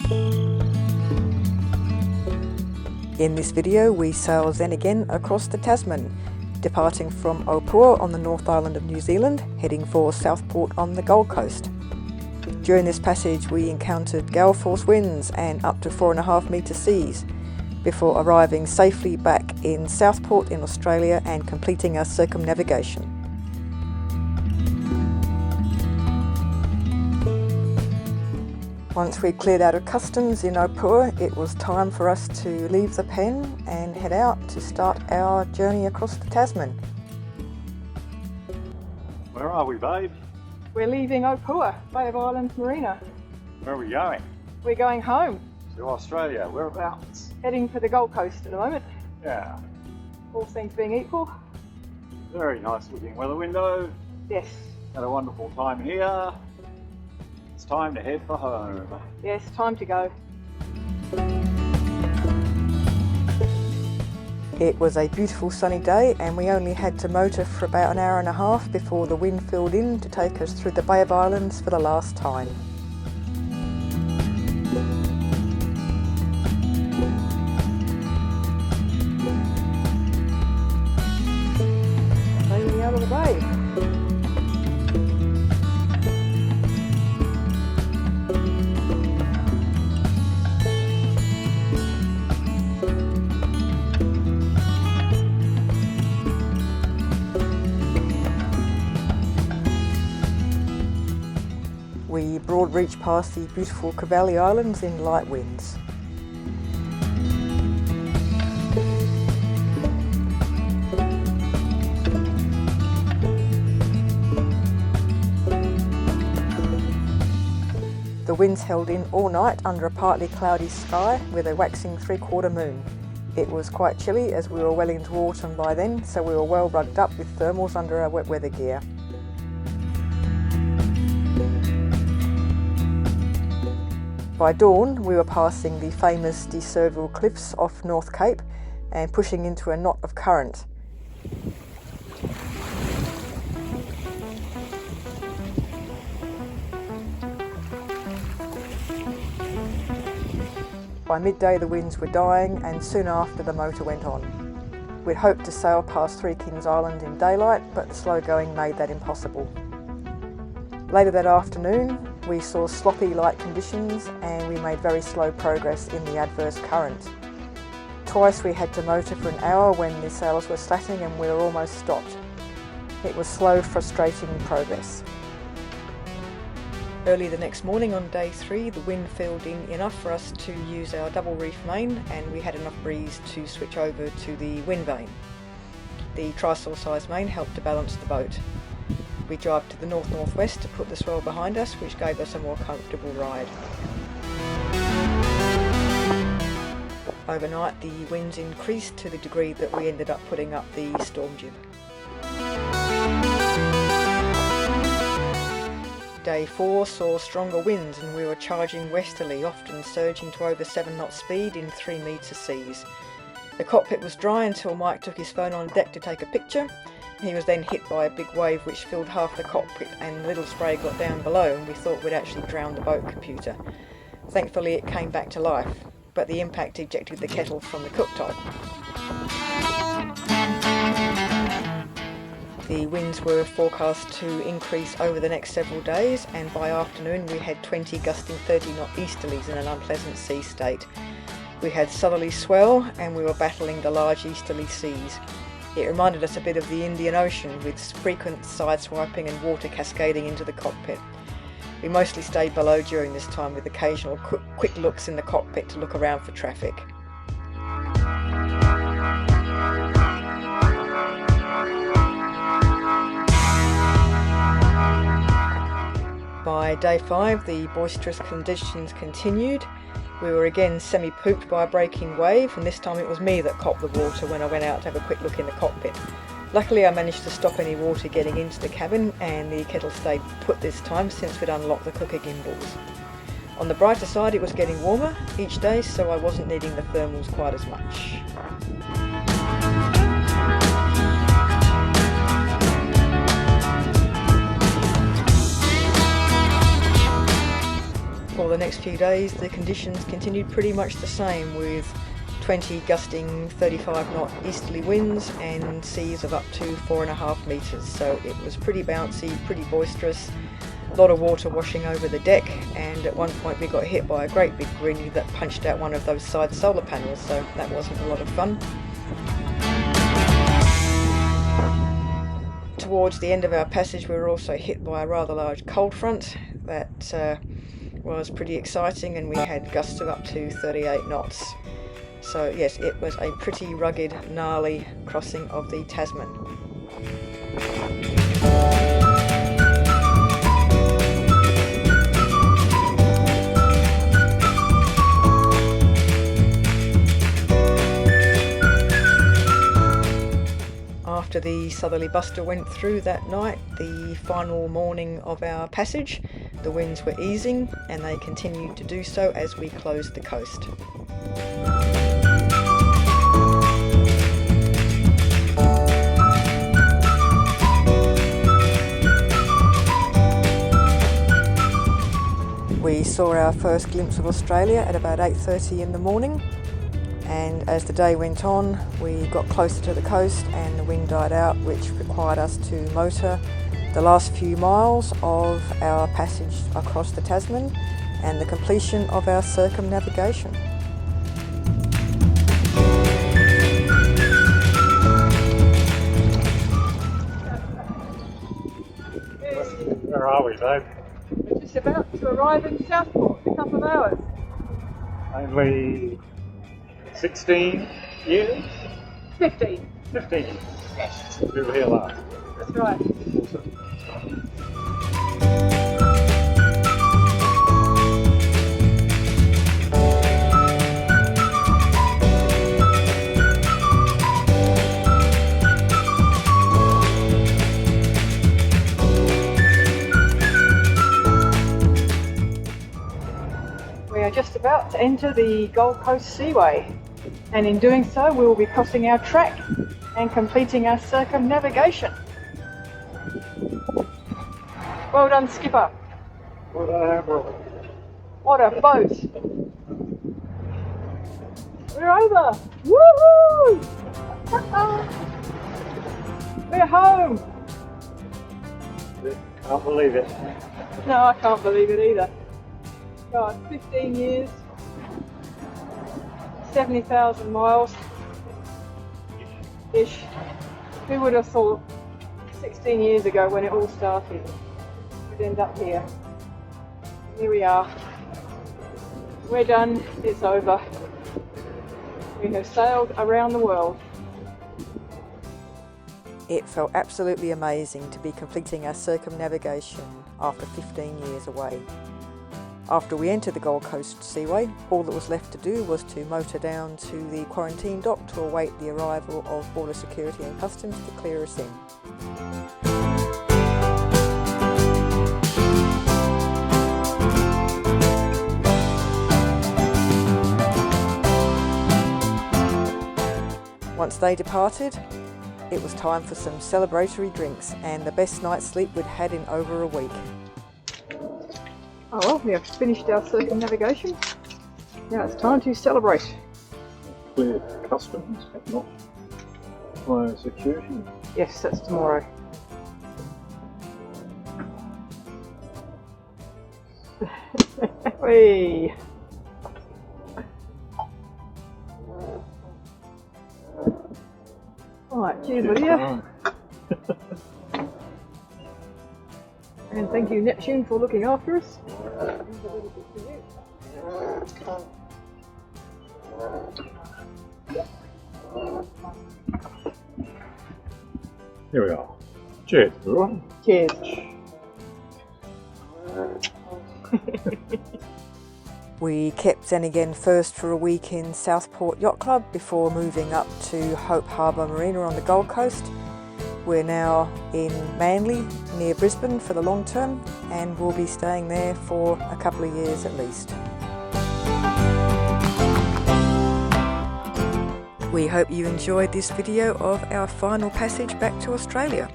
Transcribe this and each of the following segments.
In this video we sail then again across the Tasman, departing from Opua on the North Island of New Zealand, heading for Southport on the Gold Coast. During this passage we encountered gale force winds and up to 4.5 metre seas, before arriving safely back in Southport in Australia and completing our circumnavigation. Once we'd cleared out of customs in Opua, it was time for us to leave the pen and head out to start our journey across the Tasman. Where are we, babe? We're leaving Opua, Bay of Islands Marina. Where are we going? We're going home, To Australia. Whereabouts? heading for the Gold Coast at the moment. Yeah. All things being equal. Very nice looking weather window. Yes, Had a wonderful time here. It's time to head for home. yes, time to go. It was a beautiful sunny day and we only had to motor for about an hour and a half before the wind filled in to take us through the Bay of Islands for the last time. Sailing out of the bay. We broad reach past the beautiful Cavalli Islands in light winds. The winds held in all night under a partly cloudy sky with a waxing 3/4 moon. It was quite chilly as we were well into autumn by then, so we were well rugged up with thermals under our wet weather gear. By dawn, we were passing the famous De Surville Cliffs off North Cape and pushing into a knot of current. By midday the winds were dying and soon after the motor went on. We'd hoped to sail past Three Kings Island in daylight, but the slow going made that impossible. Later that afternoon, we saw sloppy light conditions and we made very slow progress in the adverse current. Twice we had to motor for an hour when the sails were slatting and we were almost stopped. It was slow, frustrating progress. Early the next morning on day 3, the wind filled in enough for us to use our double reef main and we had enough breeze to switch over to the wind vane. The trysail size main helped to balance the boat. We drove to the north-northwest to put the swell behind us, which gave us a more comfortable ride. Overnight the winds increased to the degree that we ended up putting up the storm jib. Day 4 saw stronger winds and we were charging westerly, often surging to over 7 knot speed in 3 metre seas. The cockpit was dry until Mike took his phone on deck to take a picture. He was then hit by a big wave which filled half the cockpit and little spray got down below and we thought we'd actually drowned the boat computer. Thankfully it came back to life, but the impact ejected the kettle from the cooktop. The winds were forecast to increase over the next several days and by afternoon we had 20 gusting 30 knot easterlies in an unpleasant sea state. We had southerly swell and we were battling the large easterly seas. It reminded us a bit of the Indian Ocean with frequent sideswiping and water cascading into the cockpit. We mostly stayed below during this time with occasional quick looks in the cockpit to look around for traffic. By day 5 the boisterous conditions continued. We were again semi-pooped by a breaking wave and this time it was me that copped the water when I went out to have a quick look in the cockpit. Luckily I managed to stop any water getting into the cabin and the kettle stayed put this time since we'd unlocked the cooker gimbals. On the brighter side it was getting warmer each day so I wasn't needing the thermals quite as much. for the next few days the conditions continued pretty much the same, with 20 gusting 35 knot easterly winds and seas of up to 4.5 metres. So it was pretty bouncy, pretty boisterous, a lot of water washing over the deck, and at one point we got hit by a great big greenie that punched out one of those side solar panels, so that wasn't a lot of fun. Towards the end of our passage we were also hit by a rather large cold front that was pretty exciting, and we had gusts of up to 38 knots. So yes, it was a pretty rugged, gnarly crossing of the Tasman. After the southerly buster went through that night, the final morning of our passage, the winds were easing, and they continued to do so as we closed the coast. We saw our first glimpse of Australia at about 8:30 in the morning, and as the day went on we got closer to the coast and the wind died out, which required us to motor the last few miles of our passage across the Tasman and the completion of our circumnavigation. Where are we, babe? We're just about to arrive in Southport in a couple of hours. Only 16 years? 15. 15. Yes. We were here last. That's right. We are just about to enter the Gold Coast Seaway, and in doing so we will be crossing our track and completing our circumnavigation. Well done, skipper. What a boat. We're over. Woohoo! We're home. Can't believe it. No, I can't believe it either. God, 15 years, 70,000 miles ish. Who would have thought 16 years ago when it all started we'd end up here? Here we are. We're done, it's over. We have sailed around the world. It felt absolutely amazing to be completing our circumnavigation after 15 years away. After we entered the Gold Coast Seaway, all that was left to do was to motor down to the quarantine dock to await the arrival of Border Security and Customs to clear us in. Once they departed, it was time for some celebratory drinks and the best night's sleep we'd had in over a week. Oh well, we have finished our circumnavigation. Now it's time to celebrate. Clear customs, not fire security. Yes, that's tomorrow. Whee! Alright, cheers, Lydia. And thank you, Neptune, for looking after us. Here we are. Cheers, everyone. Cheers. We kept Zen again first for a week in Southport Yacht Club before moving up to Hope Harbour Marina on the Gold Coast. We're now in Manly near Brisbane for the long term, and we'll be staying there for a couple of years at least. We hope you enjoyed this video of our final passage back to Australia.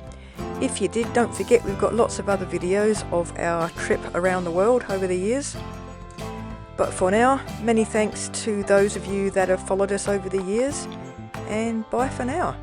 If you did, don't forget we've got lots of other videos of our trip around the world over the years. But for now, many thanks to those of you that have followed us over the years, and bye for now.